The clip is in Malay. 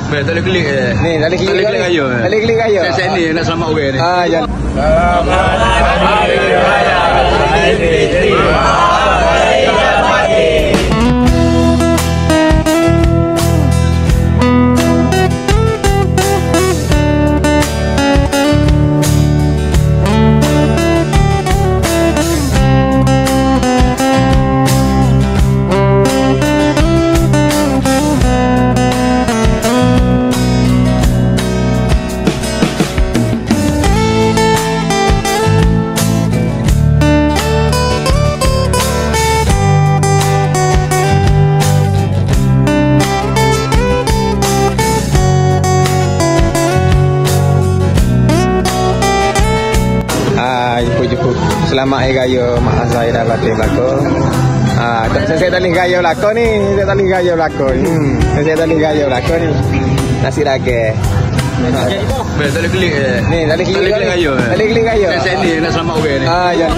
Tali klik Ni, tali klik kayu. Tali klik kayu. Saya ni nak selamat orang ni. Ya. Selamat Hari Raya Aidilfitri. Cukup. Selamat Hari Raya Mak Azhar dah batin belakang. Saya tak link gaya belakang ni. Saya tak link gaya belakang. Saya tak link gaya belakang ni. Nasi rageh. Tali klik Ni, tali klik kayu. Tali klik kayu. Saya ni nak selamat orang ni. Ya.